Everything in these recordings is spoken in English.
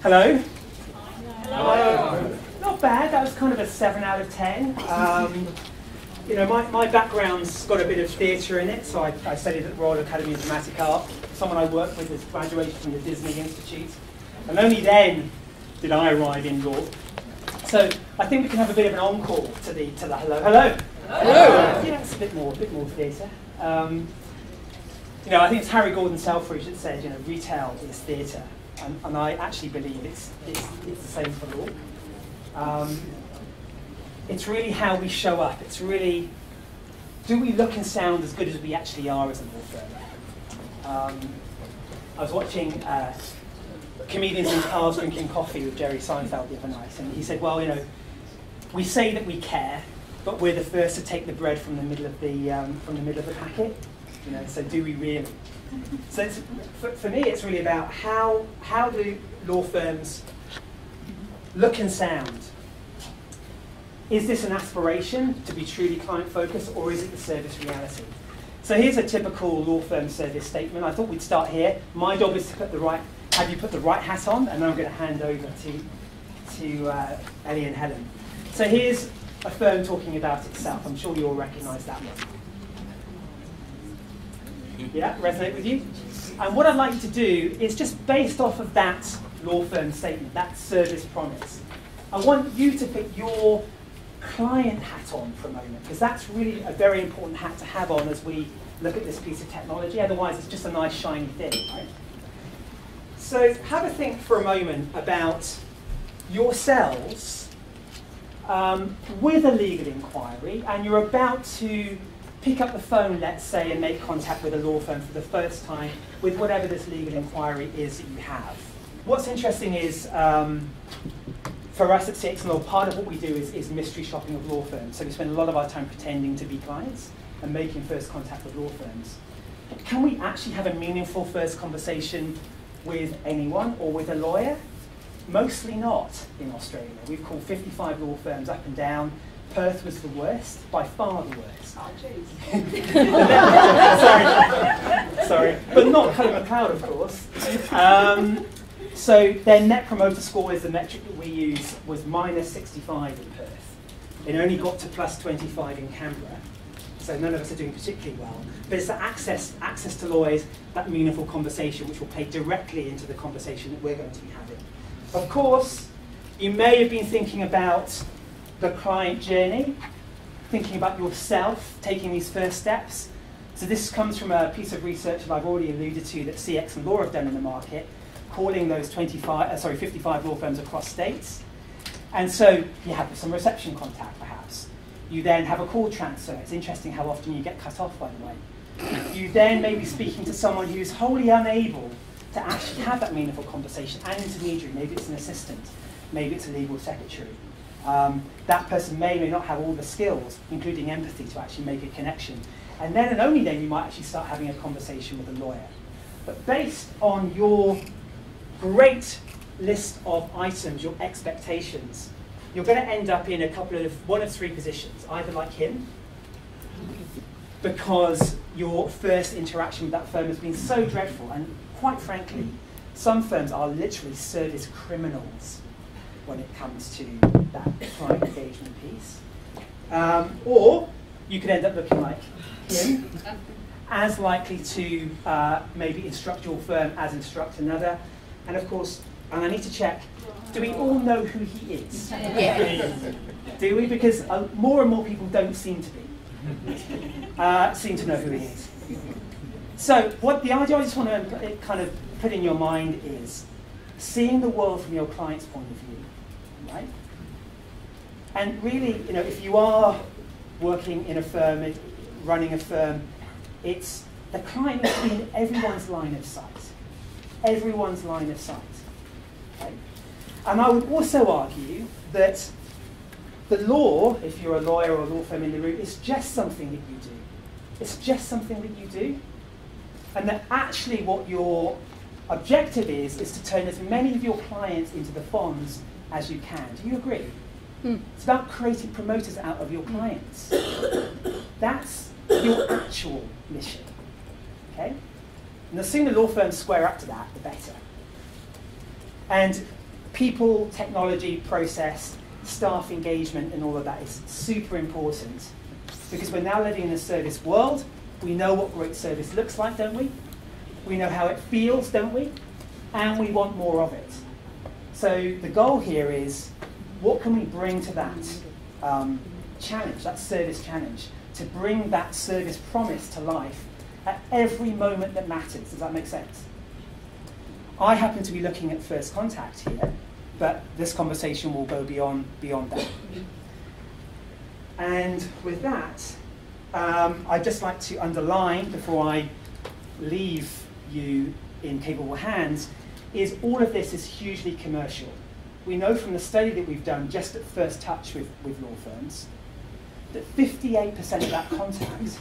Hello? Hello. Not bad, that was kind of a 7 out of 10. You know, my background's got a bit of theatre in it, so I studied at the Royal Academy of Dramatic Art. Someone I worked with has graduated from the Disney Institute. And only then did I arrive in law. So I think we can have a bit of an encore to the hello. Hello! Hello! Yeah, it's a bit more theatre. You know, I think it's Harry Gordon Selfridge that said, you know, retail is theatre. And I actually believe it's the same for law. It's really how we show up. It's really, do we look and sound as good as we actually are as a law firm? I was watching Comedians in Cars Drinking Coffee with Jerry Seinfeld the other night, and he said, well, you know, we say that we care, but we're the first to take the bread from the middle of the packet. You know, so do we really? So for me, it's really about how do law firms look and sound? Is this an aspiration to be truly client-focused, or is it the service reality? So here's a typical law firm service statement. I thought we'd start here. My job is to have you put the right hat on, and then I'm going to hand over to Ellie and Helen. So here's a firm talking about itself. I'm sure you all recognise that one. Yeah, resonate with you? And what I'd like you to do is just based off of that law firm statement, that service promise, I want you to put your client hat on for a moment, because that's really a very important hat to have on as we look at this piece of technology. Otherwise, it's just a nice shiny thing, right? So have a think for a moment about yourselves with a legal inquiry, and you're about to pick up the phone, let's say, and make contact with a law firm for the first time with whatever this legal inquiry is that you have. What's interesting is, for us at CX Law, part of what we do is mystery shopping of law firms. So we spend a lot of our time pretending to be clients and making first contact with law firms. But can we actually have a meaningful first conversation with anyone or with a lawyer? Mostly not in Australia. We've called 55 law firms up and down. Perth was the worst, by far the worst. Oh, jeez. Sorry. But not Cullen McLeod, of course. So their net promoter score is the metric that we use, was minus 65 in Perth. It only got to plus 25 in Canberra. So none of us are doing particularly well. But it's the access to lawyers, that meaningful conversation, which will play directly into the conversation that we're going to be having. Of course, you may have been thinking about the client journey, thinking about yourself, taking these first steps. So this comes from a piece of research that I've already alluded to that CX and Law have done in the market, calling those 55 law firms across states. And so you have some reception contact, perhaps. You then have a call transfer. It's interesting how often you get cut off, by the way. You then may be speaking to someone who's wholly unable to actually have that meaningful conversation, an intermediary. Maybe it's an assistant, maybe it's a legal secretary. That person may or may not have all the skills, including empathy, to actually make a connection. And then and only then you might actually start having a conversation with a lawyer. But based on your great list of items, your expectations, you're going to end up in one of three positions. Either like him, because your first interaction with that firm has been so dreadful, and quite frankly, some firms are literally service criminals when it comes to that client engagement piece. Or you could end up looking like him, as likely to maybe instruct your firm as instruct another. And of course, and I need to check, do we all know who he is? Yeah. Do we? Because more and more people don't seem to know who he is. So what the idea I just want to kind of put in your mind is seeing the world from your client's point of view. Right? And really, you know, if you are working in a firm, running a firm, it's the client is in everyone's line of sight. Everyone's line of sight. Okay? And I would also argue that the law, if you're a lawyer or a law firm in the room, is just something that you do. It's just something that you do. And that actually what your objective is to turn as many of your clients into the fonds as you can. Do you agree? It's about creating promoters out of your clients. That's your actual mission. Okay? And the sooner law firms square up to that, the better. And people, technology, process, staff engagement, and all of that is super important, because we're now living in a service world. We know what great service looks like, don't we? We know how it feels, don't we? And we want more of it. So the goal here is, what can we bring to that challenge, that service challenge, to bring that service promise to life at every moment that matters? Does that make sense? I happen to be looking at first contact here, but this conversation will go beyond that. And with that, I'd just like to underline, before I leave you in capable hands, is all of this is hugely commercial. We know from the study that we've done just at first touch with law firms that 58% of that contact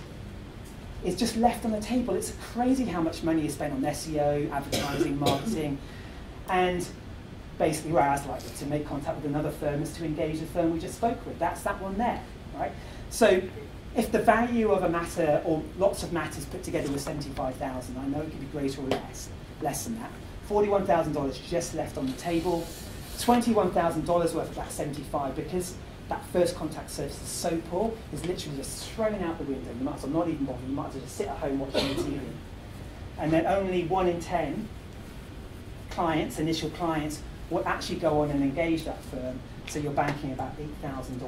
is just left on the table. It's crazy how much money is spent on SEO, advertising, marketing, and basically we're as likely to make contact with another firm as to engage the firm we just spoke with. That's that one there, right? So if the value of a matter, or lots of matters put together, was $75,000, I know it could be greater or less than that. $41,000 just left on the table. $21,000 worth of that 75, because that first contact service is so poor, is literally just thrown out the window. You might as well not even bother. You might as well just sit at home watching the TV. And then only 1 in 10 clients, initial clients, will actually go on and engage that firm. So you're banking about $8,000.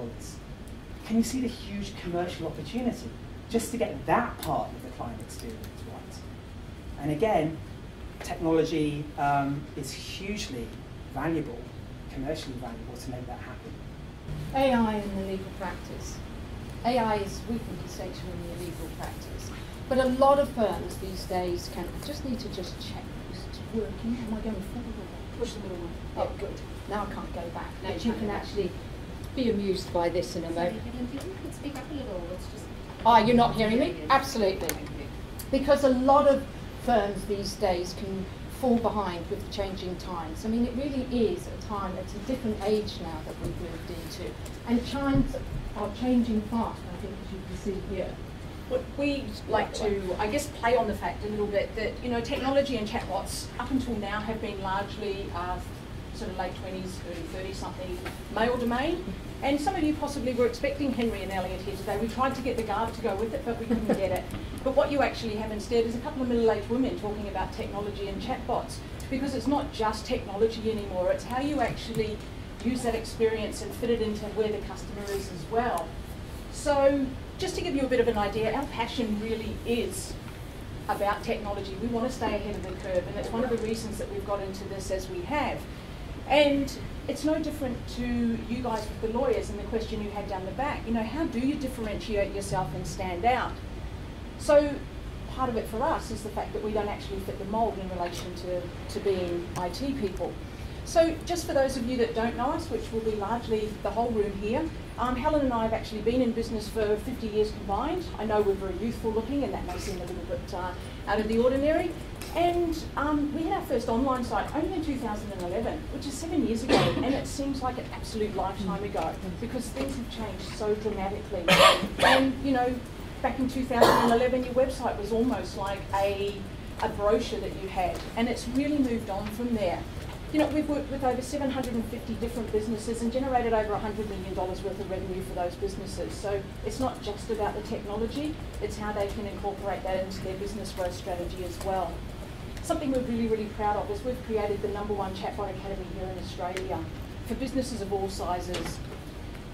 Can you see the huge commercial opportunity just to get that part of the client experience right? And again, technology is hugely valuable, commercially valuable, to make that happen. AI in the legal practice. AI is, we think, essential in the legal practice. But a lot of firms these days can just need to just check this is working. Am I going forward or back? Push the middle one. Oh, good. Now I can't go back. No, but you can actually be amused by this in a moment. If you could speak up a little, it's just... Ah, you're not hearing me? Absolutely. Because a lot of firms these days can fall behind with the changing times. I mean, it really is a time, it's a different age now that we've moved into. And times are changing fast, I think, as you can see here. Well, we like to, I guess, play on the fact a little bit that, you know, technology and chatbots up until now have been largely sort of late 20s, early 30s something male domain. And some of you possibly were expecting Henry and Elliot here today. We tried to get the guard to go with it, but we couldn't get it. But what you actually have instead is a couple of middle-aged women talking about technology and chatbots, because it's not just technology anymore, it's how you actually use that experience and fit it into where the customer is as well. So just to give you a bit of an idea, our passion really is about technology. We want to stay ahead of the curve, and that's one of the reasons that we've got into this as we have. And it's no different to you guys with the lawyers and the question you had down the back. You know, how do you differentiate yourself and stand out? So part of it for us is the fact that we don't actually fit the mould in relation to being IT people. So just for those of you that don't know us, which will be largely the whole room here, Helen and I have actually been in business for 50 years combined. I know we're very youthful looking, and that may seem a little bit out of the ordinary. And we had our first online site only in 2011, which is 7 years ago, and it seems like an absolute lifetime ago, because things have changed so dramatically. And, you know, back in 2011, your website was almost like a brochure that you had, and it's really moved on from there. You know, we've worked with over 750 different businesses and generated over $100 million worth of revenue for those businesses. So it's not just about the technology, it's how they can incorporate that into their business growth strategy as well. Something we're really, really proud of is we've created the #1 chatbot academy here in Australia for businesses of all sizes.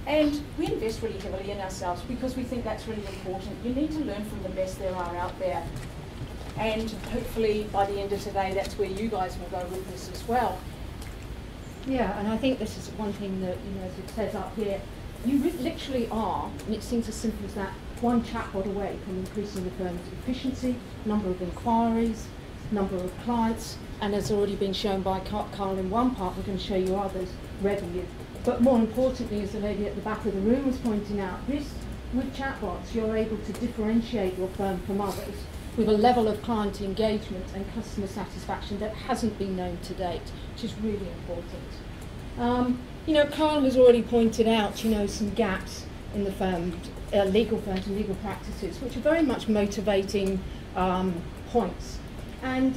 And we invest really heavily in ourselves because we think that's really important. You need to learn from the best there are out there. And hopefully by the end of today, that's where you guys will go with this as well. Yeah, and I think this is one thing that, you know, as it says up here, you literally are, and it seems as simple as that, one chatbot away from increasing the firm's efficiency, number of inquiries, number of clients, and as already been shown by Carl in one part, we're going to show you others, revenue. But more importantly, as the lady at the back of the room was pointing out, with chatbots, you're able to differentiate your firm from others with a level of client engagement and customer satisfaction that hasn't been known to date, which is really important. You know, Carl has already pointed out, you know, some gaps in the firm, legal firms and legal practices, which are very much motivating points. And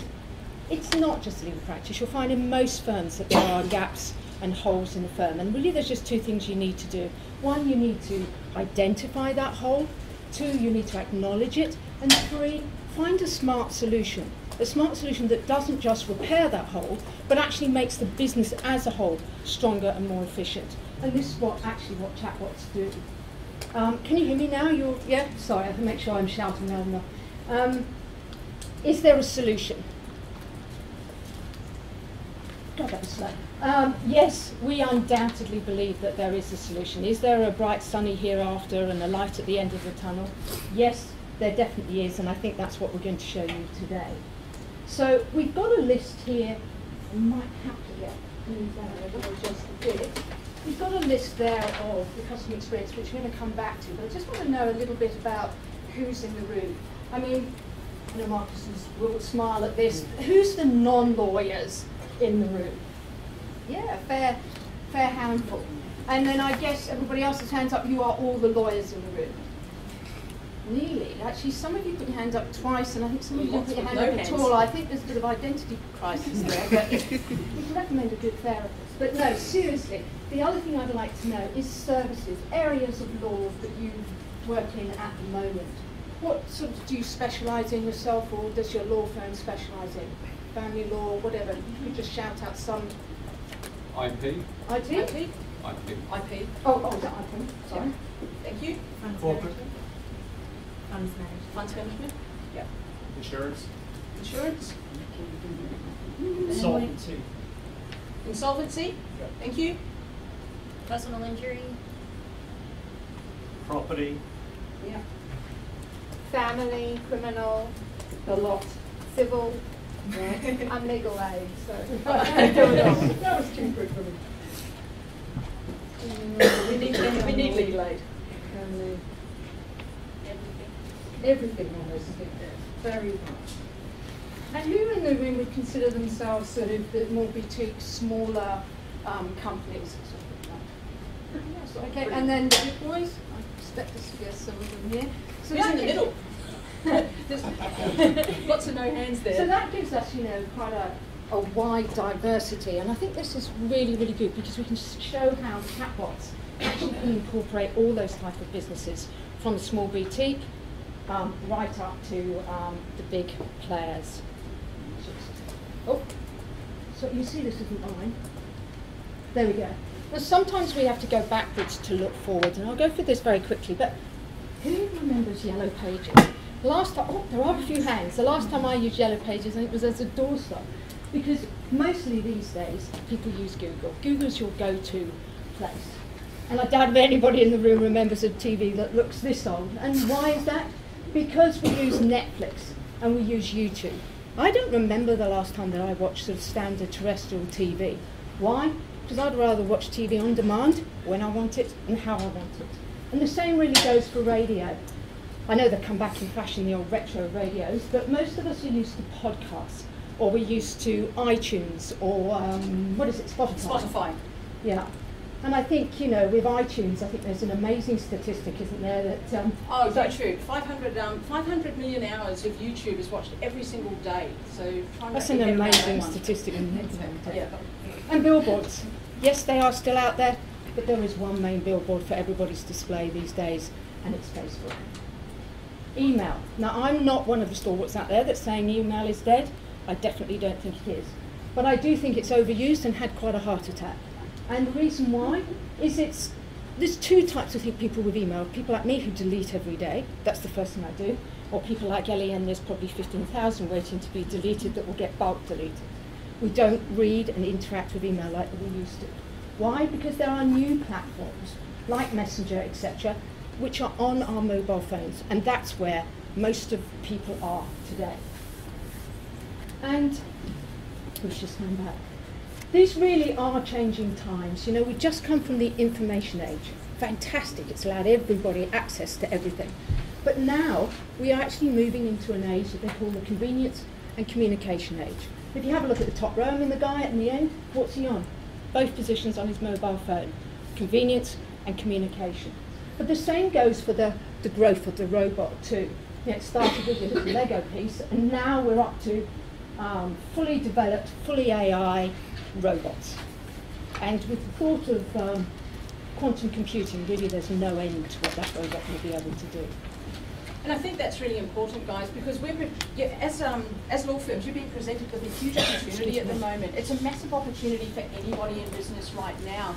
it's not just legal practice. You'll find in most firms that there are gaps and holes in the firm. And really there's just two things you need to do. One, you need to identify that hole. Two, you need to acknowledge it. And three, find a smart solution. A smart solution that doesn't just repair that hole, but actually makes the business as a whole stronger and more efficient. And this is what Chatbots do. Can you hear me now? Yeah? Sorry, I have to make sure I'm shouting loud enough. Is there a solution? God, that was slow. Yes, we undoubtedly believe that there is a solution. Is there a bright sunny hereafter and a light at the end of the tunnel? Yes, there definitely is, and I think that's what we're going to show you today. So we've got a list here. I might have to get move that over just a bit. We've got a list there of the customer experience, which we're going to come back to, but I just want to know a little bit about who's in the room. I mean, I know Marcus will smile at this. Who's the non-lawyers in the room? Yeah, fair handful. And then I guess everybody else's hands up, you are all the lawyers in the room. Nearly. Actually, some of you put your hand up twice, and I think some of you didn't put your hand up at all. I think there's a bit of identity crisis there, but we can recommend a good therapist. But no, seriously, the other thing I'd like to know is services, areas of law that you work in at the moment. What sort of do you specialise in yourself, or does your law firm specialise in? Family law, whatever. You could just shout out some. IP. IT? IP? IP. IP. Oh, is that IP? Sorry. Yeah. Thank you. Corporate. Funds management. Funds management. Yeah. Insurance. Insurance. Solvency. Insolvency. Thank you. Personal injury. Property. Yeah. Family, criminal, A lot. civil, and legal aid. So That was too quick for me. We need legal aid. Everything almost is there. Very much. And who in the room would consider themselves sort of the more boutique, smaller companies? Yes, okay, and then the big boys, I expect us to get some of them here. So Who's that in the gives- middle? There's lots of no hands there. So that gives us, quite a wide diversity, and I think this is really, really good because we can show how Chatbots actually can incorporate all those type of businesses, from the small boutique right up to the big players. Oh, so you see this isn't mine. There we go. Now sometimes we have to go backwards to look forward, and I'll go through this very quickly, but who remembers Yellow Pages? Last time, oh, there are a few hands. The last time I used Yellow Pages, I think it was as a doorstop, because mostly these days people use Google. Google's your go-to place. And I doubt if anybody in the room remembers a TV that looks this old. And why is that? Because we use Netflix and we use YouTube. I don't remember the last time that I watched sort of standard terrestrial TV. Why? Because I'd rather watch TV on demand, when I want it and how I want it. And the same really goes for radio. I know they've come back in fashion, the old retro radios, but most of us are used to podcasts, or we're used to iTunes, or Spotify. Yeah. And I think, with iTunes, I think there's an amazing statistic, isn't there, that... YouTube. 500 million hours of YouTube is watched every single day. So that's an amazing statistic. Yeah. And billboards. Yes, they are still out there, but there is one main billboard for everybody's display these days, and it's Facebook. Email. Now, I'm not one of the stalwarts out there that's saying email is dead. I definitely don't think it is. But I do think it's overused and had quite a heart attack. And the reason why is there's two types of people with email. People like me who delete every day. That's the first thing I do. Or people like Ellie, and there's probably 15,000 waiting to be deleted that will get bulk deleted. We don't read and interact with email like we used to. Why? Because there are new platforms like Messenger, etc., which are on our mobile phones, and that's where most of people are today. And let's just stand back. These really are changing times. We've just come from the information age. Fantastic, it's allowed everybody access to everything. But now we are actually moving into an age that they call the convenience and communication age. If you have a look at the top row, I mean the guy at the end, what's he on? Both positions on his mobile phone. Convenience and communication. But the same goes for the growth of the robot too. It started with a little Lego piece, and now we're up to fully developed, fully AI robots. And with the thought of quantum computing, really there's no end to what that robot will be able to do. And I think that's really important, guys, because as law firms, you're being presented with a huge opportunity at the moment. It's a massive opportunity for anybody in business right now,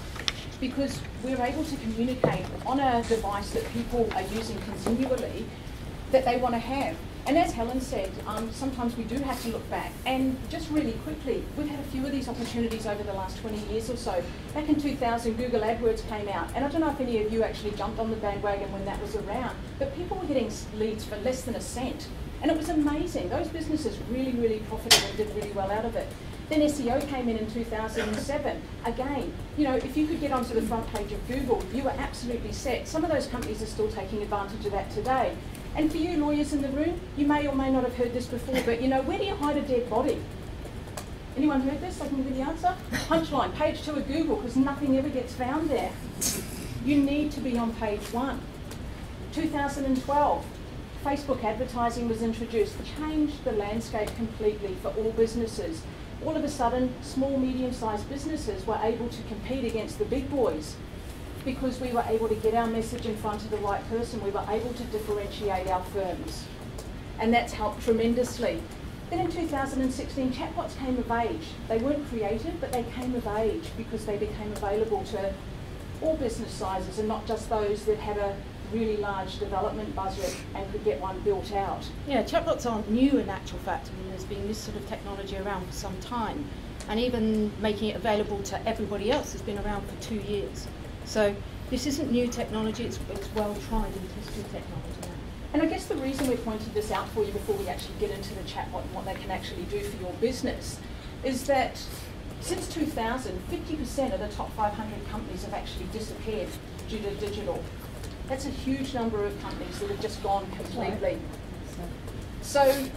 because we're able to communicate on a device that people are using continually that they want to have. And as Helen said, sometimes we do have to look back. And just really quickly, we've had a few of these opportunities over the last 20 years or so. Back in 2000, Google AdWords came out. And I don't know if any of you actually jumped on the bandwagon when that was around, but people were getting leads for less than a cent. And it was amazing. Those businesses really, really profited and did really well out of it. Then SEO came in 2007. Again, you know, if you could get onto the front page of Google, you were absolutely set. Some of those companies are still taking advantage of that today. And for you lawyers in the room, you may or may not have heard this before, but you know, where do you hide a dead body? Anyone heard this? I can give you the answer. Punchline, page 2 of Google, because nothing ever gets found there. You need to be on page 1. 2012, Facebook advertising was introduced, changed the landscape completely for all businesses. All of a sudden, small, medium-sized businesses were able to compete against the big boys, because we were able to get our message in front of the right person. We were able to differentiate our firms. And that's helped tremendously. Then in 2016, chatbots came of age. They weren't created, but they came of age because they became available to all business sizes and not just those that had a really large development budget and could get one built out. Yeah, chatbots aren't new in actual fact. I mean, there's been this sort of technology around for some time. And even making it available to everybody else has been around for 2 years. So this isn't new technology, it's well tried and tested technology now. And I guess the reason we pointed this out for you before we actually get into the chatbot and what they can actually do for your business is that since 2000, 50% of the top 500 companies have actually disappeared due to digital. That's a huge number of companies that have just gone completely. So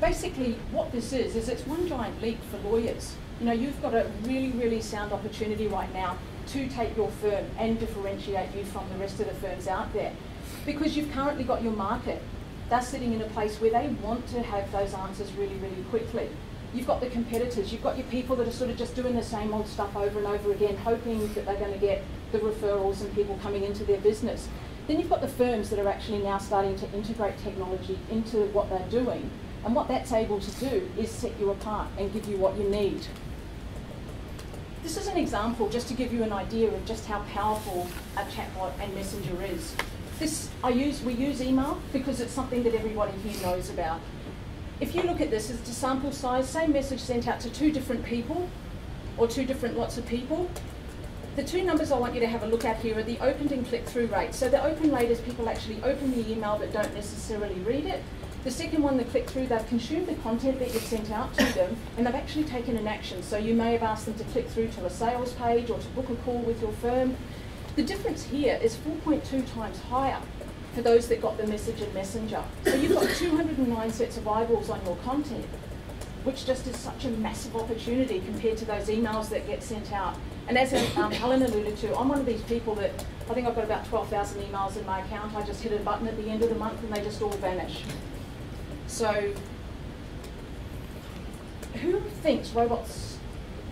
basically what this is it's one giant leap for lawyers. You know, you've got a really, really sound opportunity right now to take your firm and differentiate you from the rest of the firms out there. Because you've currently got your market. They're sitting in a place where they want to have those answers really, really quickly. You've got the competitors, you've got your people that are sort of just doing the same old stuff over and over again, hoping that they're going to get the referrals and people coming into their business. Then you've got the firms that are actually now starting to integrate technology into what they're doing. And what that's able to do is set you apart and give you what you need. This is an example just to give you an idea of just how powerful a chatbot and messenger is. We use email because it's something that everybody here knows about. If you look at this, it's a sample size, same message sent out to 2 different people or 2 different lots of people. The 2 numbers I want you to have a look at here are the opened and click-through rate. So the open rate is people actually open the email but don't necessarily read it. The second one, the click-through, they've consumed the content that you've sent out to them and they've actually taken an action. So you may have asked them to click through to a sales page or to book a call with your firm. The difference here is 4.2 times higher for those that got the message in Messenger. So you've got 209 sets of eyeballs on your content, which just is such a massive opportunity compared to those emails that get sent out. And as Helen alluded to, I'm one of these people that, I think I've got about 12,000 emails in my account. I just hit a button at the end of the month and they just all vanish. So, who thinks robots?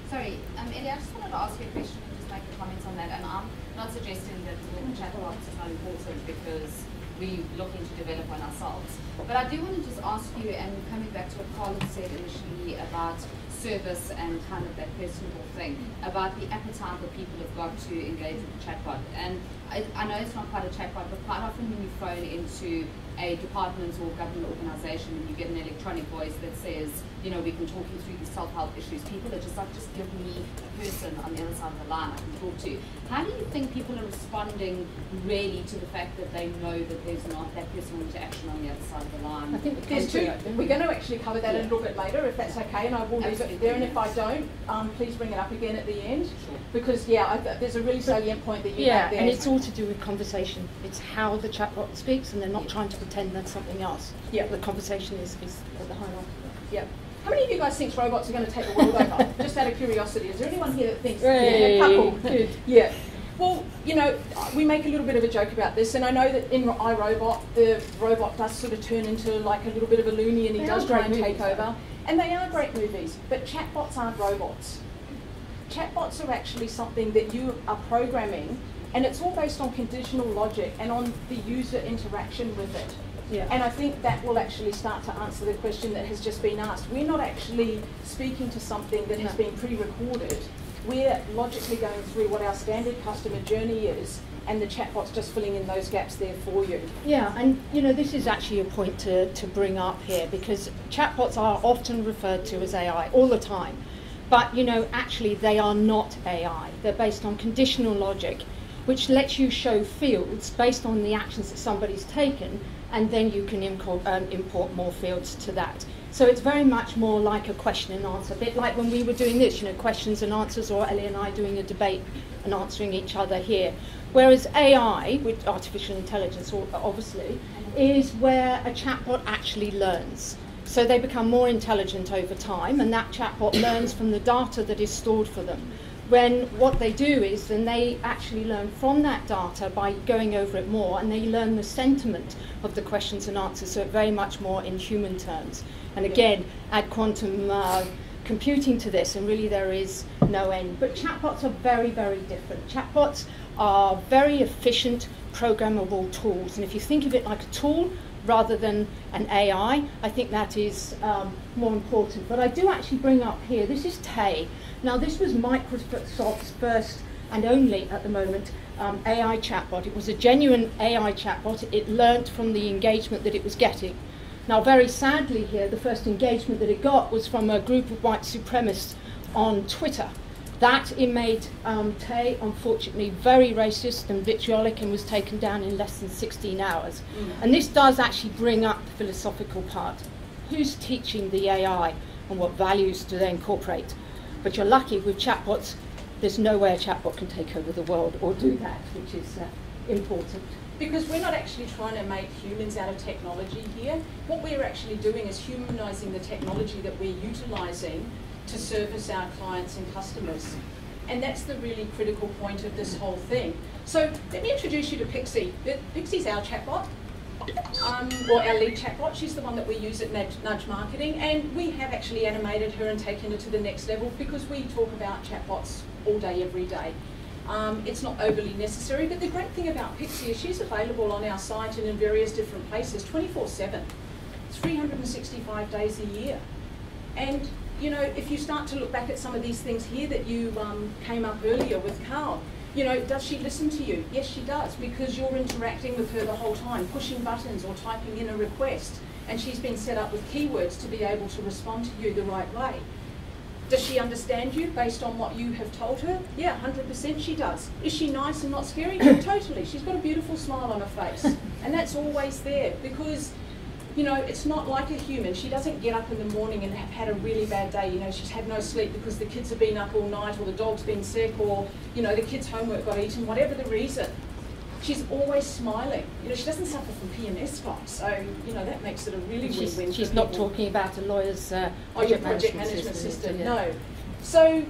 Sorry, Ellie, I just wanted to ask you a question and just make a comment on that. And I'm not suggesting that chatbots is not important because we're looking to develop one ourselves. But I do want to just ask you, and coming back to what Colin said initially about service and kind of that personable thing, about the appetite that people have got to engage with the chatbot. And I know it's not quite a chatbot, but quite often when you phone into a department or government organisation and you get an electronic voice that says, you know, we can talk you through these self-help issues, people are just like, just give me a person on the other side of the line I can talk to. How do you think people are responding really to the fact that they know that there's not that personal interaction on the other side of the line? I think we're going to actually cover that a little bit later, if that's okay, and I will leave it there. And if I don't, please bring it up again at the end, because there's a really salient point that you made there. And it's all to do with conversation. It's how the chatbot speaks, and they're not trying to pretend that's something else. Yeah, the conversation is at the highlight. Yeah. How many of you guys think robots are going to take the world over? Just out of curiosity, is there anyone here that thinks? Hey. Yeah, a couple. Good. Yeah. Well, you know, we make a little bit of a joke about this, and I know that in iRobot, the robot does sort of turn into like a little bit of a loony, and he does try and take over. And they are great movies, but chatbots aren't robots. chatbots are actually something that you are programming, and it's all based on conditional logic and on the user interaction with it. Yeah. And I think that will actually start to answer the question that has just been asked. We're not actually speaking to something that has been pre-recorded. We're logically going through what our standard customer journey is, and the chatbot's just filling in those gaps there for you. Yeah, and you know, this is actually a point to bring up here, because chatbots are often referred to as AI all the time. But you know, actually they are not AI. They're based on conditional logic, which lets you show fields based on the actions that somebody's taken, and then you can import more fields to that. So it's very much more like a question and answer, a bit like when we were doing this, you know, questions and answers, or Ellie and I doing a debate and answering each other here. Whereas AI, with artificial intelligence obviously, is where a chatbot actually learns. So they become more intelligent over time, and that chatbot learns from the data that is stored for them. When what they do is then they actually learn from that data by going over it more, and they learn the sentiment of the questions and answers, so very much more in human terms. And again, add quantum computing to this, and really there is no end. But chatbots are very, very different. Chatbots are very efficient, programmable tools, and if you think of it like a tool rather than an AI, I think that is more important. But I do actually bring up here, this is Tay. Now this was Microsoft's first and only, at the moment, AI chatbot. It was a genuine AI chatbot. It learnt from the engagement that it was getting. Now very sadly here, the first engagement that it got was from a group of white supremacists on Twitter. That it made Tay, unfortunately, very racist and vitriolic, and was taken down in less than 16 hours. And this does actually bring up the philosophical part. Who's teaching the AI, and what values do they incorporate? But you're lucky with chatbots, there's no way a chatbot can take over the world or do that, which is important. Because we're not actually trying to make humans out of technology here. What we're actually doing is humanising the technology that we're utilising to service our clients and customers. And that's the really critical point of this whole thing. So let me introduce you to Pixie. Pixie's our chatbot, or our lead chatbot. She's the one that we use at Nudge Marketing, and we have actually animated her and taken her to the next level, because we talk about chatbots all day, every day. It's not overly necessary, but the great thing about Pixie is she's available on our site and in various different places 24/7. It's 365 days a year. And you know, if you start to look back at some of these things here that you came up earlier with Carl, you know, does she listen to you? Yes, she does, because you're interacting with her the whole time, pushing buttons or typing in a request, and she's been set up with keywords to be able to respond to you the right way. Does she understand you based on what you have told her? Yeah, 100% she does. Is she nice and not scary? Yeah, totally. She's got a beautiful smile on her face, and that's always there, because you know, it's not like a human. She doesn't get up in the morning and have had a really bad day. You know, she's had no sleep because the kids have been up all night, or the dog's been sick, or, you know, the kids' homework got eaten, whatever the reason. She's always smiling. You know, she doesn't suffer from PMS spikes, so, you know, that makes it a really win-win. She's not talking about a lawyer's project management system. No. So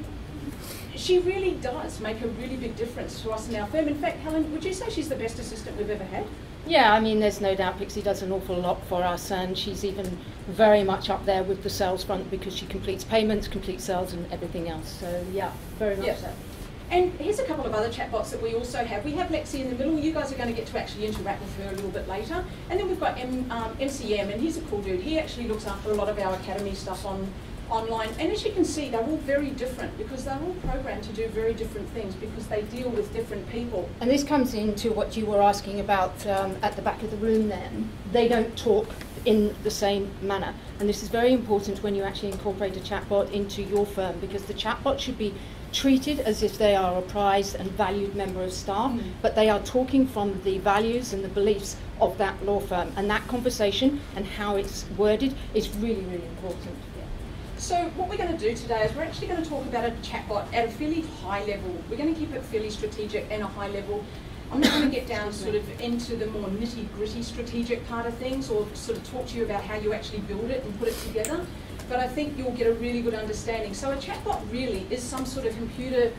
she really does make a really big difference to us in our firm. In fact, Helen, would you say she's the best assistant we've ever had? Yeah, I mean, there's no doubt Pixie does an awful lot for us, and she's even very much up there with the sales front, because she completes payments, completes sales, and everything else. So, yeah, very much so. And here's a couple of other chatbots that we also have. We have Lexi in the middle. You guys are going to get to actually interact with her a little bit later. And then we've got MCM, and he's a cool dude. He actually looks after a lot of our academy stuff online. And as you can see, they're all very different, because they're all programmed to do very different things, because they deal with different people. And this comes into what you were asking about at the back of the room then. They don't talk in the same manner. And this is very important when you actually incorporate a chatbot into your firm, because the chatbot should be treated as if they are a prized and valued member of staff, but they are talking from the values and the beliefs of that law firm. And that conversation and how it's worded is really, really important. So what we're going to do today is we're actually going to talk about a chatbot at a fairly high level. We're going to keep it fairly strategic and a high level. I'm not going to get down sort of into the more nitty-gritty strategic part of things, or sort of talk to you about how you actually build it and put it together, but I think you'll get a really good understanding. So a chatbot really is some sort of computer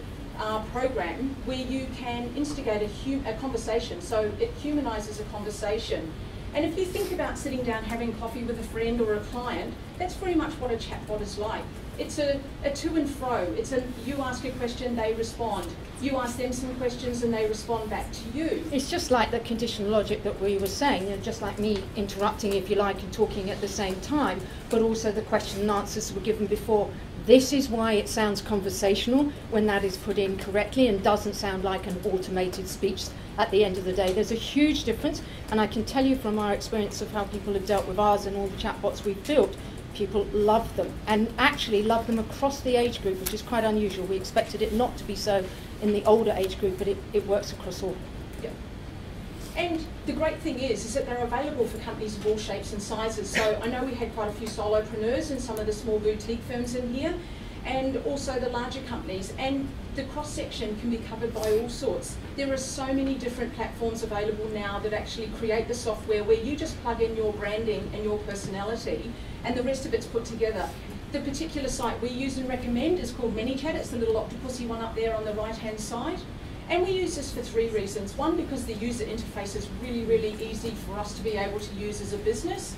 program where you can instigate a conversation. So it humanises a conversation. And if you think about sitting down having coffee with a friend or a client, that's very much what a chatbot is like. It's a to and fro. It's a you ask a question, they respond. You ask them some questions and they respond back to you. It's just like the conditional logic that we were saying, just like me interrupting, if you like, and talking at the same time, but also the question and answers were given before. This is why it sounds conversational when that is put in correctly and doesn't sound like an automated speech at the end of the day. There's a huge difference, and I can tell you from our experience of how people have dealt with ours and all the chatbots we've built, people love them, and actually love them across the age group, which is quite unusual. We expected it not to be so in the older age group, but it works across all. Yeah. And the great thing is that they're available for companies of all shapes and sizes. So I know we had quite a few solopreneurs and some of the small boutique firms in here, and also the larger companies. And the cross-section can be covered by all sorts. There are so many different platforms available now that actually create the software where you just plug in your branding and your personality, and the rest of it's put together. The particular site we use and recommend is called ManyChat. It's the little octopusy one up there on the right-hand side. And we use this for 3 reasons. One, because the user interface is really, really easy for us to be able to use as a business.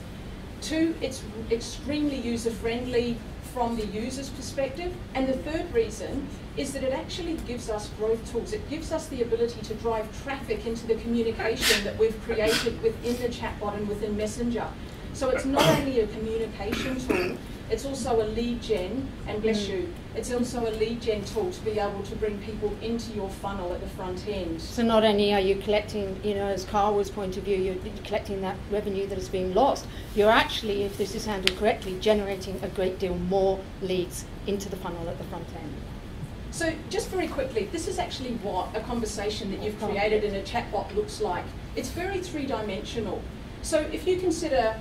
2, it's extremely user-friendly from the user's perspective. And the third reason is that it actually gives us growth tools. It gives us the ability to drive traffic into the communication that we've created within the chatbot and within Messenger. So it's not only a communication tool, it's also a lead gen, and bless you, it's also a lead gen tool to be able to bring people into your funnel at the front end. So not only are you collecting, as Carl's point of view, you're collecting that revenue that is being lost, you're actually, if this is handled correctly, generating a great deal more leads into the funnel at the front end. So just very quickly, this is actually what a conversation that you've created in a chatbot looks like. It's very 3-dimensional. So if you consider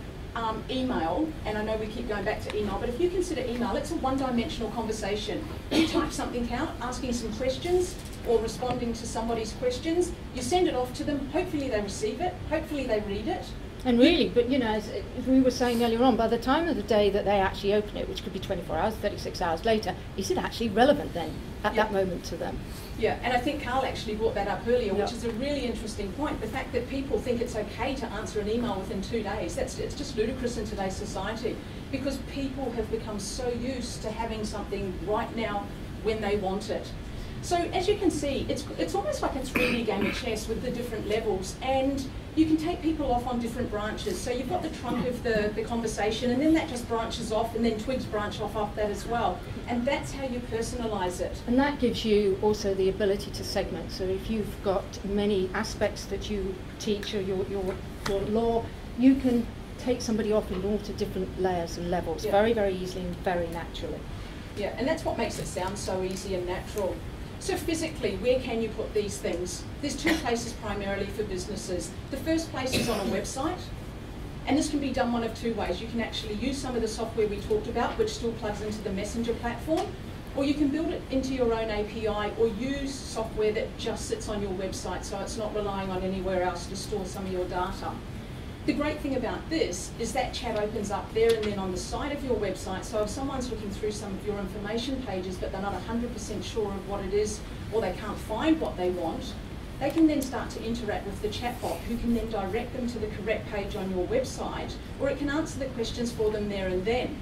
email, and I know we keep going back to email, but if you consider email, it's a 1-dimensional conversation. You type something out, asking some questions, or responding to somebody's questions, you send it off to them, hopefully they receive it, hopefully they read it. And really, but as we were saying earlier on, by the time of the day that they actually open it, which could be 24 hours, 36 hours later, is it actually relevant then at that moment to them? Yeah, and I think Carl actually brought that up earlier, which is a really interesting point. The fact that people think it's okay to answer an email within 2 days, it's just ludicrous in today's society, because people have become so used to having something right now when they want it. So as you can see, it's almost like it's really a game of chess with the different levels, and you can take people off on different branches. So you've got the trunk of the conversation, and then that just branches off, and then twigs branch off that as well. And that's how you personalise it. And that gives you also the ability to segment. So if you've got many aspects that you teach or your law, you can take somebody off in all to different layers and levels very, very easily and very naturally. Yeah, and that's what makes it sound so easy and natural. So physically, where can you put these things? There's 2 places primarily for businesses. The first place is on a website, and this can be done one of 2 ways. You can actually use some of the software we talked about, which still plugs into the Messenger platform, or you can build it into your own API or use software that just sits on your website, so it's not relying on anywhere else to store some of your data. The great thing about this is that chat opens up there and then on the side of your website, so if someone's looking through some of your information pages but they're not 100% sure of what it is, or they can't find what they want, they can then start to interact with the chatbot, who can then direct them to the correct page on your website, or it can answer the questions for them there and then.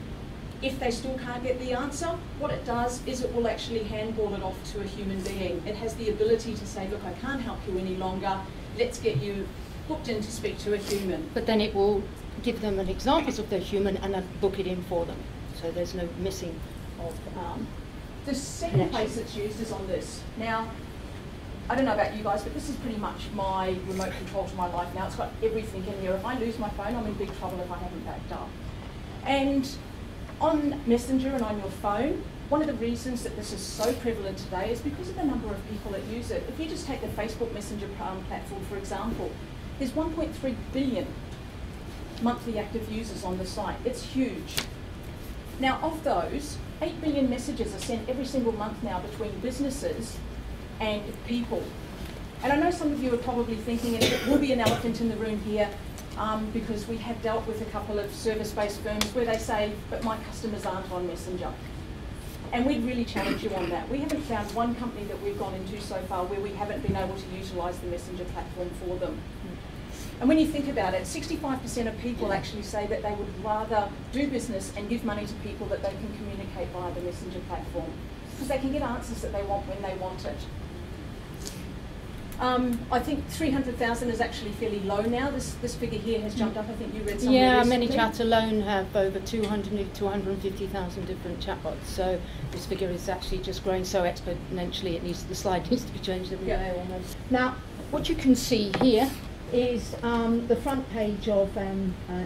If they still can't get the answer, what it does is it will actually handball it off to a human being. It has the ability to say, look, I can't help you any longer, let's get you booked in to speak to a human. But then it will give them an examples of the human and then book it in for them. So there's no missing of the second place it's used is on this. Now, I don't know about you guys, but this is pretty much my remote control to my life now. It's got everything in here. If I lose my phone, I'm in big trouble if I haven't backed up. And on Messenger and on your phone, one of the reasons that this is so prevalent today is because of the number of people that use it. If you just take the Facebook Messenger platform, for example, there's 1.3 billion monthly active users on the site. It's huge. Now, of those, 8 billion messages are sent every single month now between businesses and people. And I know some of you are probably thinking, and it will be an elephant in the room here, because we have dealt with a couple of service-based firms where they say, but my customers aren't on Messenger. And we'd really challenge you on that. We haven't found one company that we've gone into so far where we haven't been able to utilise the Messenger platform for them. And when you think about it, 65% of people actually say that they would rather do business and give money to people that they can communicate via the messenger platform, because they can get answers that they want when they want it. I think 300,000 is actually fairly low now. This figure here has jumped up. I think you read somewhere recently. ManyChat alone have over 200 to 250,000 different chatbots. So this figure is actually just growing so exponentially. The slide needs to be changed every day almost. Now, what you can see here is the front page of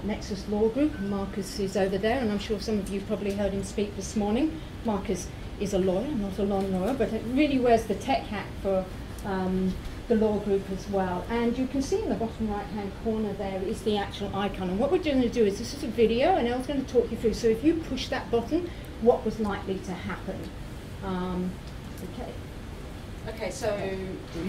Nexus Law Group. Marcus is over there, and I'm sure some of you probably heard him speak this morning. Marcus is a lawyer, not a non-lawyer, but it really wears the tech hat for the law group as well. And you can see in the bottom right hand corner there is the actual icon. And what we're going to do is, this is a video and Elle's going to talk you through. So if you push that button, what was likely to happen? Okay, so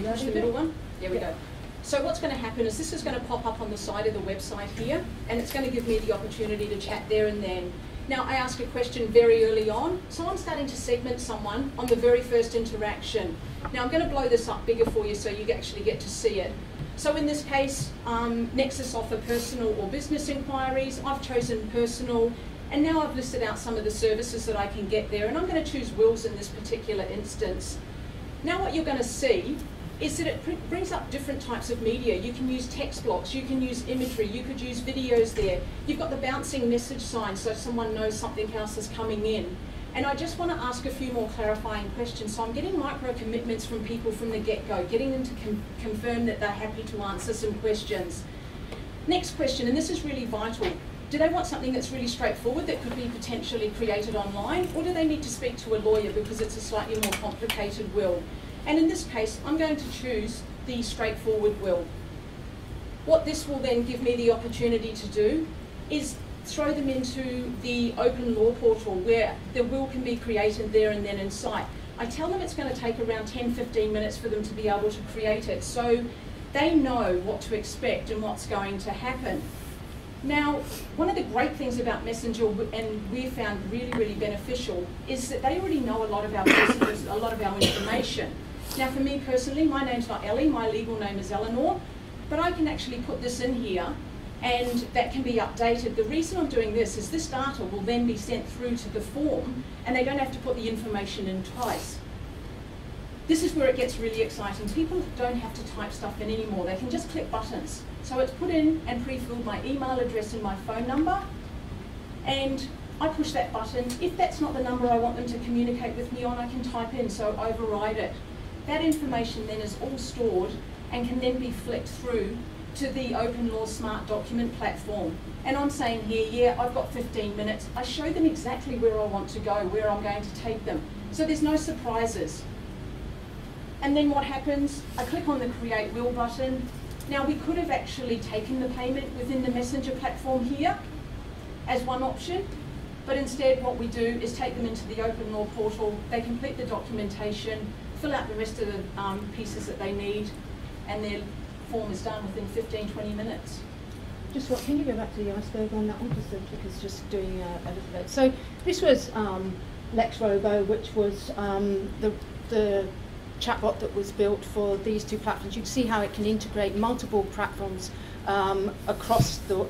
push the middle one. There we go. So what's going to happen is this is going to pop up on the side of the website here, and it's going to give me the opportunity to chat there and then. Now, I ask a question very early on, so I'm starting to segment someone on the very first interaction. Now, I'm going to blow this up bigger for you so you actually get to see it. So in this case, Nexus offer personal or business inquiries. I've chosen personal, and now I've listed out some of the services that I can get there, and I'm going to choose wills in this particular instance. Now, what you're going to see is that it brings up different types of media. You can use text blocks, you can use imagery, you could use videos there. You've got the bouncing message sign so someone knows something else is coming in. And I just want to ask a few more clarifying questions. So I'm getting micro commitments from people from the get-go, getting them to confirm that they're happy to answer some questions. Next question, and this is really vital. Do they want something that's really straightforward that could be potentially created online, or do they need to speak to a lawyer because it's a slightly more complicated will? And in this case, I'm going to choose the straightforward will. What this will then give me the opportunity to do is throw them into the open law portal where the will can be created there and then in sight. I tell them it's going to take around 10-15 minutes for them to be able to create it, so they know what to expect and what's going to happen. Now, one of the great things about Messenger, and we found really, really beneficial, is that they already know a lot of our messages, a lot of our information. Now, for me personally, my name's not Ellie, my legal name is Eleanor, but I can actually put this in here and that can be updated. The reason I'm doing this is this data will then be sent through to the form and they don't have to put the information in twice. This is where it gets really exciting. People don't have to type stuff in anymore. They can just click buttons. So it's put in and pre-filled my email address and my phone number, and I push that button. If that's not the number I want them to communicate with me on, I can type in, so override it. That information then is all stored and can then be flicked through to the Open Law Smart Document platform. And I'm saying here, yeah, I've got 15 minutes. I show them exactly where I want to go, where I'm going to take them. So there's no surprises. And then what happens? I click on the Create Will button. Now, we could have actually taken the payment within the Messenger platform here as one option, but instead what we do is take them into the Open Law portal, they complete the documentation, fill out the rest of the pieces that they need, and their form is done within 15-20 minutes. Just what, can you go back to the iceberg on that one, because just doing a little bit. So this was Lex Robo, which was the chatbot that was built for these two platforms. You can see how it can integrate multiple platforms across the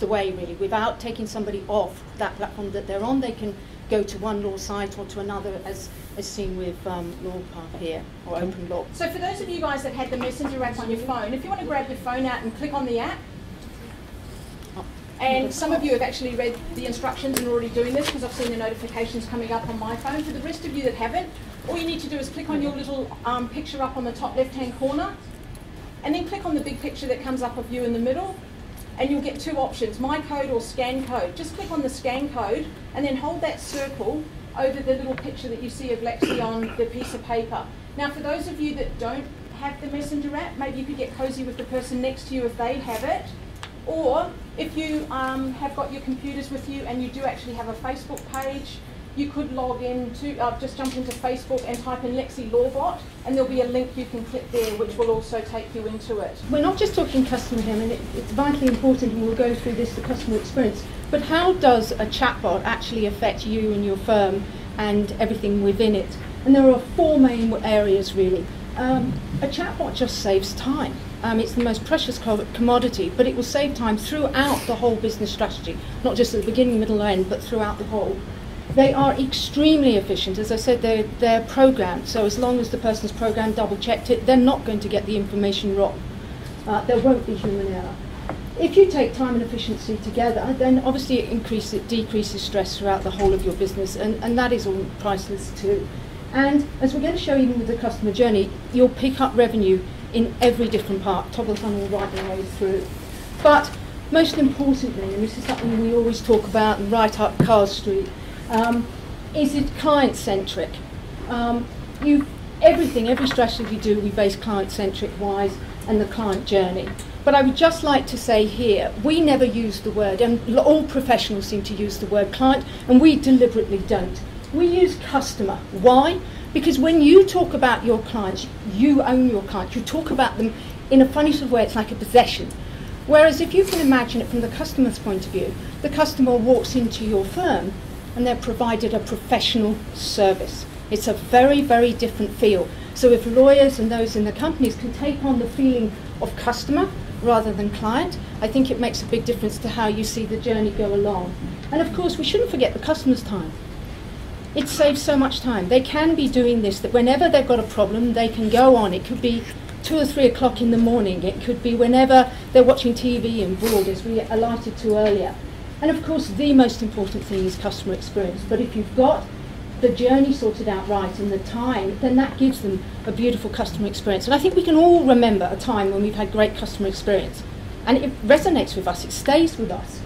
way, really, without taking somebody off that platform that they're on. They can go to one law site or to another, as seen with LawPath here, or Open Law. So for those of you guys that had the Messenger app on your phone, if you want to grab your phone out and click on the app, and some of you have actually read the instructions and are already doing this because I've seen the notifications coming up on my phone. For the rest of you that haven't, all you need to do is click on your little picture up on the top left-hand corner, and then click on the big picture that comes up of you in the middle, and you'll get two options, My Code or Scan Code. Just click on the Scan Code, and then hold that circle over the little picture that you see of Lexi on the piece of paper. Now, for those of you that don't have the Messenger app, maybe you could get cozy with the person next to you if they have it. Or if you have got your computers with you and you do actually have a Facebook page, you could log in to, just jump into Facebook and type in Lexi Lawbot, and there'll be a link you can click there which will also take you into it. We're not just talking customer here, and it's vitally important, and we'll go through this, the customer experience, but how does a chatbot actually affect you and your firm and everything within it? And there are four main areas, really. a chatbot just saves time. It's the most precious commodity, but it will save time throughout the whole business strategy, not just at the beginning, middle, end, but throughout the whole. They are extremely efficient. As I said, they're programmed, so as long as the person's programmed, double-checked it, they're not going to get the information wrong. There won't be human error. If you take time and efficiency together, then obviously it decreases stress throughout the whole of your business, and that is all priceless too. And as we're going to show even with the customer journey, you'll pick up revenue in every different part, top of the funnel right the way through. But most importantly, and this is something we always talk about and right up Carl Street, is it client-centric? Every strategy we do, we base client-centric wise and the client journey. But I would just like to say here, we never use the word, and all professionals seem to use the word client, and we deliberately don't. We use customer. Why? Because when you talk about your clients, you own your clients. You talk about them in a funny sort of way, it's like a possession. Whereas if you can imagine it from the customer's point of view, the customer walks into your firm and they're provided a professional service. It's a very, very different feel. So if lawyers and those in the companies can take on the feeling of customer rather than client, I think it makes a big difference to how you see the journey go along. And of course, we shouldn't forget the customer's time. It saves so much time. They can be doing this, that whenever they've got a problem, they can go on. It could be 2 or 3 o'clock in the morning. It could be whenever they're watching TV and bored, as we alluded to earlier. And of course, the most important thing is customer experience. But if you've got the journey sorted out right and the time, then that gives them a beautiful customer experience. And I think we can all remember a time when we've had great customer experience. And it resonates with us, it stays with us.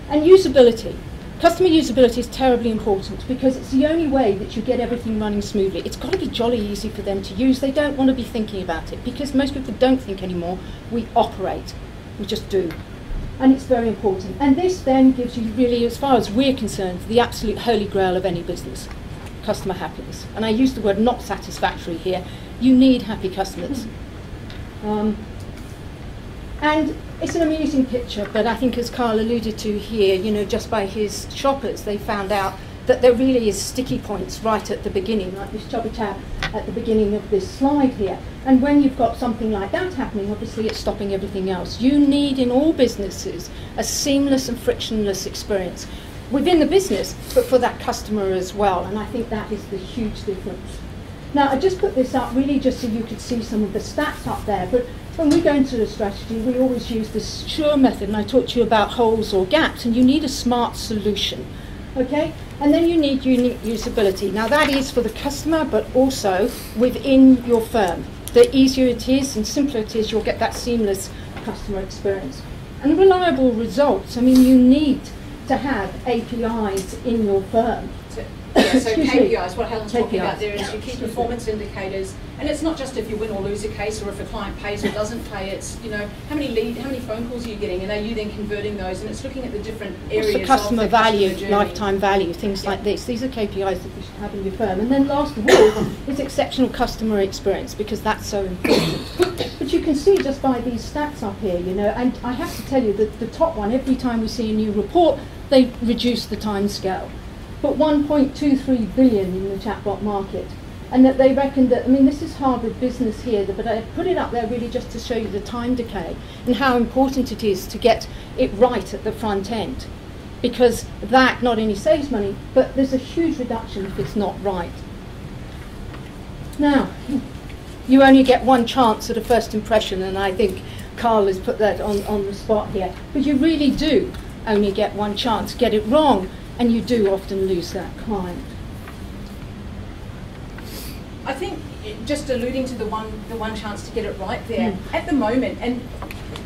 And usability. Customer usability is terribly important because it's the only way that you get everything running smoothly. It's got to be jolly easy for them to use. They don't want to be thinking about it because most people don't think anymore. We operate. We just do. And it's very important. And this then gives you really, as far as we're concerned, the absolute holy grail of any business. Customer happiness. And I use the word not satisfactory here. You need happy customers. And it's an amusing picture, but I think as Carl alluded to here, you know, just by his shoppers, they found out that there really is sticky points right at the beginning, like this chubby chap at the beginning of this slide here. And when you've got something like that happening, obviously it's stopping everything else. You need in all businesses a seamless and frictionless experience within the business, but for that customer as well. And I think that is the huge difference. Now, I just put this up really just so you could see some of the stats up there. But when we go into the strategy, we always use the SURE method, and I talked to you about holes or gaps, and you need a smart solution, okay? And then you need unique usability. Now, that is for the customer, but also within your firm. The easier it is and simpler it is, you'll get that seamless customer experience. And reliable results. I mean, you need to have APIs in your firm. Yeah, so KPIs, what Helen's talking about there is your key performance indicators, and it's not just if you win or lose a case or if a client pays or doesn't pay, it's, you know, how many phone calls are you getting, and are you then converting those, and it's looking at the different areas of the customer value, journey. lifetime value, things like this. These are KPIs that you should have in your firm. And then last of all is exceptional customer experience, because that's so important. But you can see just by these stats up here, you know, and I have to tell you that the top one, every time we see a new report, they reduce the time scale. But 1.23 billion in the chatbot market. And that they reckon that, I mean, this is Harvard Business here, but I put it up there really just to show you the time decay and how important it is to get it right at the front end. Because that not only saves money, but there's a huge reduction if it's not right. Now, you only get one chance at a first impression, and I think Carl has put that on the spot here. But you really do only get one chance. Get it wrong, and you do often lose that client. I think just alluding to the one chance to get it right there, at the moment, and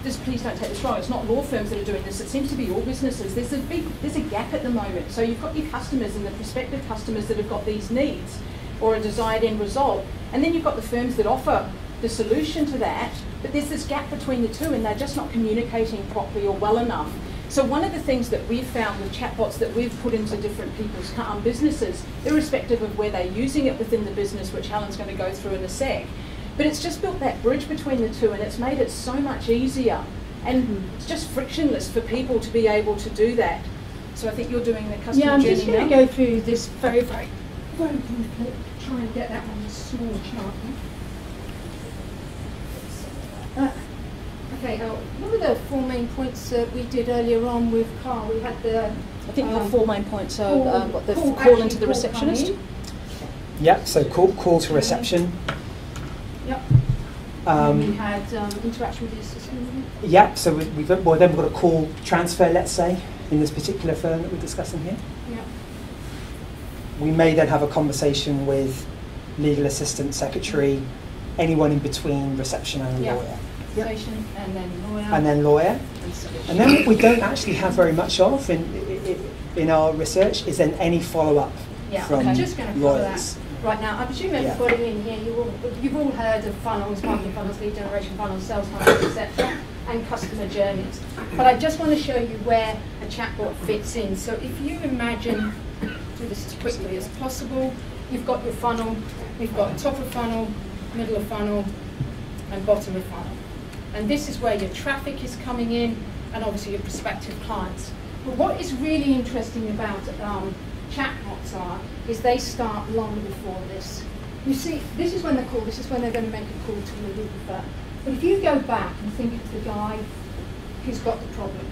please don't take this wrong, it's not law firms that are doing this, it seems to be all businesses. There's a gap at the moment. So you've got your customers and the prospective customers that have got these needs or a desired end result, and then you've got the firms that offer the solution to that, but there's this gap between the two and they're just not communicating properly or well enough. So one of the things that we've found with chatbots that we've put into different people's businesses, irrespective of where they're using it within the business, which Helen's going to go through in a sec, but it's just built that bridge between the two, and it's made it so much easier. And it's just frictionless for people to be able to do that. So I think you're doing the customer journey now. Yeah, I'm just going to go through this very briefly. Try and get that on a small chart. Okay, what were the 4 main points that we did earlier on with Carl? We had the... I think the 4 main points are what the call call into the call receptionist. coming. Yep, so call to reception. Yep. We had interaction with the assistant. Yep, so then we've got a call transfer, let's say, in this particular firm that we're discussing here. Yep. We may then have a conversation with legal assistant, secretary, anyone in between reception and Yeah. lawyer. Station, and then lawyer. And then lawyer. And then what we don't actually have very much of in our research is then any follow-up from I'm just going to cover lawyers. that right now. I presume everybody in here, you've all heard of funnels, marketing funnels, lead generation funnels, sales funnels, etc., and customer journeys. But I just want to show you where a chatbot fits in. So if you imagine, do this as quickly as possible, you've got your funnel, you've got top of funnel, middle of funnel, and bottom of funnel. And this is where your traffic is coming in, and obviously your prospective clients. But what is really interesting about chatbots is they start long before this. You see, this is when they call, this is when they're going to make a call to a legal firm. But if you go back and think of the guy who's got the problem,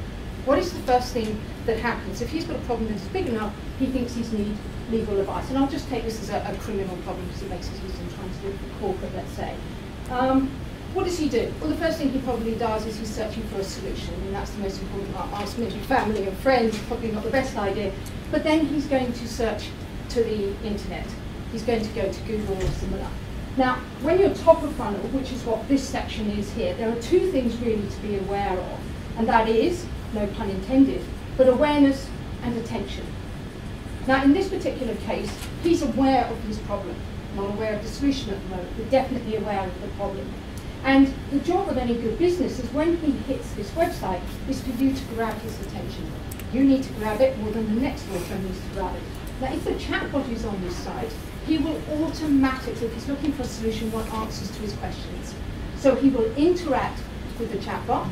what is the first thing that happens? If he's got a problem that's big enough, he thinks he's need legal advice. And I'll just take this as a criminal problem because it makes it easier than trying to do it for corporate, let's say. What does he do? Well, the first thing he probably does is he's searching for a solution, and that's the most important part. Ask maybe family and friends, probably not the best idea. But then he's going to search to the internet. He's going to go to Google or similar. Now, when you're top of funnel, which is what this section is here, there are 2 things really to be aware of, and that is, no pun intended, but awareness and attention. Now, in this particular case, he's aware of his problem, not aware of the solution at the moment, but definitely aware of the problem. And the job of any good business is when he hits this website is for you to grab his attention. You need to grab it more than the next person needs to grab it. Now, if the chatbot is on this site, he will automatically, if he's looking for a solution, want answers to his questions. So he will interact with the chatbot.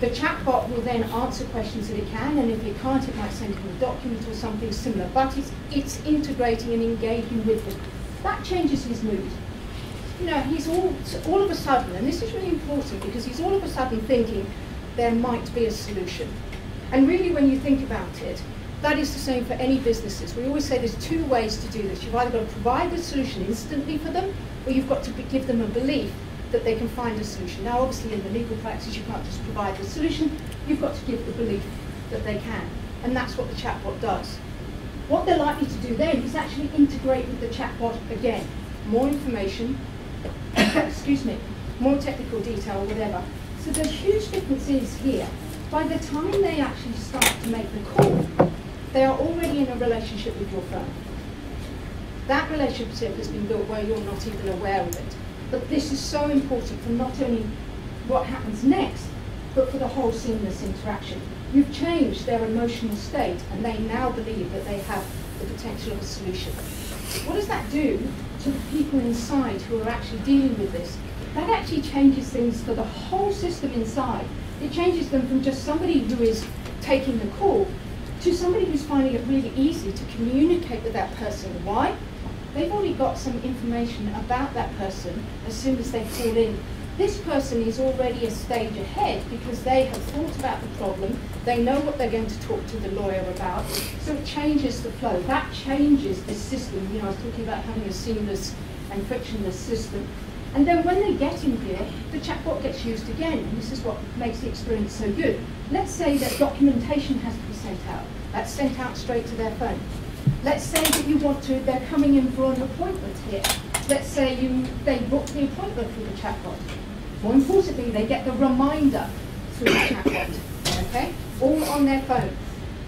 The chatbot will then answer questions that it can, and if it can't, it might send him a document or something similar. But it's integrating and engaging with him. That changes his mood. You know, he's all of a sudden, and this is really important because he's all of a sudden thinking there might be a solution. And really, when you think about it, that is the same for any businesses. We always say there's 2 ways to do this. You've either got to provide the solution instantly for them, or you've got to give them a belief that they can find a solution. Now, obviously, in the legal practice, you can't just provide the solution. You've got to give the belief that they can. And that's what the chatbot does. What they're likely to do then is actually integrate with the chatbot again. More information, excuse me, more technical detail, whatever. So the huge difference is here, by the time they actually start to make the call, they are already in a relationship with your firm. That relationship has been built where you're not even aware of it. But this is so important for not only what happens next, but for the whole seamless interaction. You've changed their emotional state, and they now believe that they have the potential of a solution. What does that do to the people inside who are actually dealing with this? That actually changes things for the whole system inside. It changes them from just somebody who is taking the call to somebody who's finding it really easy to communicate with that person. Why? They've already got some information about that person as soon as they call in. This person is already a stage ahead because they have thought about the problem, they know what they're going to talk to the lawyer about, so it changes the flow. That changes the system. You know, I was talking about having a seamless and frictionless system. And then when they get in here, the chatbot gets used again, and this is what makes the experience so good. Let's say that documentation has to be sent out. That's sent out straight to their phone. Let's say that you want to, they're coming in for an appointment here. Let's say they book the appointment through the chatbot. More importantly, they get the reminder through the chatbot, okay? All on their phone.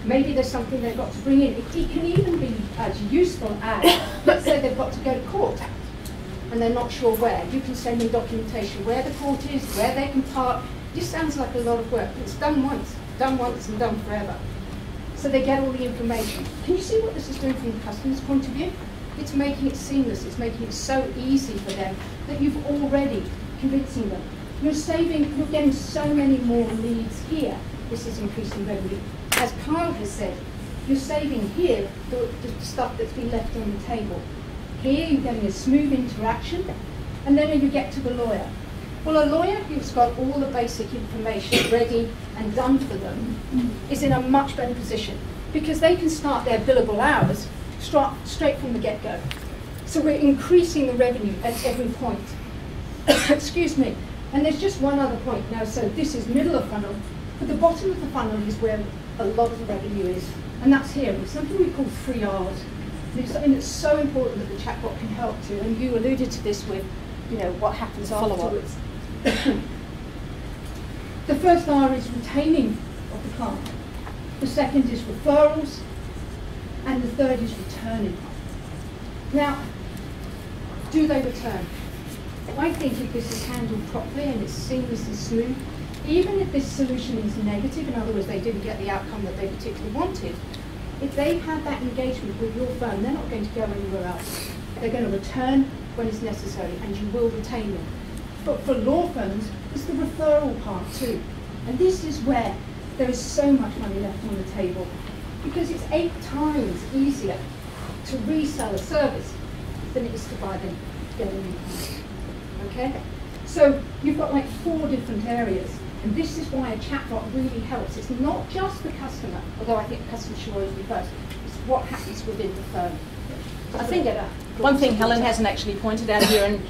Maybe there's something they've got to bring in. It can even be as useful as, let's say they've got to go to court and they're not sure where. You can send them documentation where the court is, where they can park. This sounds like a lot of work. It's done once and done forever. So they get all the information. Can you see what this is doing from the customer's point of view? It's making it seamless. It's making it so easy for them that you've already convincing them. You're getting so many more leads here. This is increasing revenue. As Carl has said, you're saving here the stuff that's been left on the table. Here you're getting a smooth interaction, and then you get to the lawyer. Well, a lawyer who's got all the basic information ready and done for them is in a much better position because they can start their billable hours straight from the get-go. So we're increasing the revenue at every point. Excuse me. And there's just one other point now. So this is middle of funnel, but the bottom of the funnel is where a lot of the revenue is. And that's here. It's something we call 3 R's. And it's so important that the chatbot can help to. And you alluded to this with, you know, what happens afterwards. The first R is retaining of the client. The second is referrals. And the third is returning. Now, do they return? I think if this is handled properly and it's seamless and smooth, even if this solution is negative, in other words, they didn't get the outcome that they particularly wanted, if they've had that engagement with your firm, they're not going to go anywhere else. They're going to return when it's necessary, and you will retain them. But for law firms, it's the referral part too. And this is where there is so much money left on the table, because it's 8 times easier to resell a service than it is to buy them, get a new client. Okay? So you've got like 4 different areas, and this is why a chatbot really helps. It's not just the customer, although I think the customer should always be first. It's what happens within the firm. I think one thing Helen hasn't actually pointed out here, and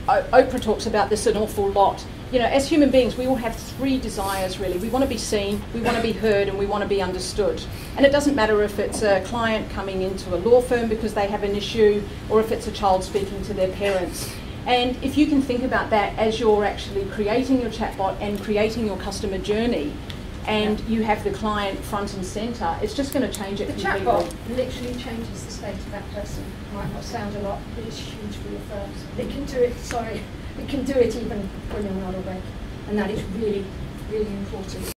Oprah talks about this an awful lot. You know, as human beings, we all have 3 desires really. We want to be seen, we want to be heard, and we want to be understood. And it doesn't matter if it's a client coming into a law firm because they have an issue, or if it's a child speaking to their parents. And if you can think about that as you're actually creating your chatbot and creating your customer journey, and you have the client front and centre, it's just going to change it completely. The chatbot literally changes the state of that person. Might not sound a lot, but it's huge for your firms. It can do it, it can do it even when you're not awake. And that is really, really important.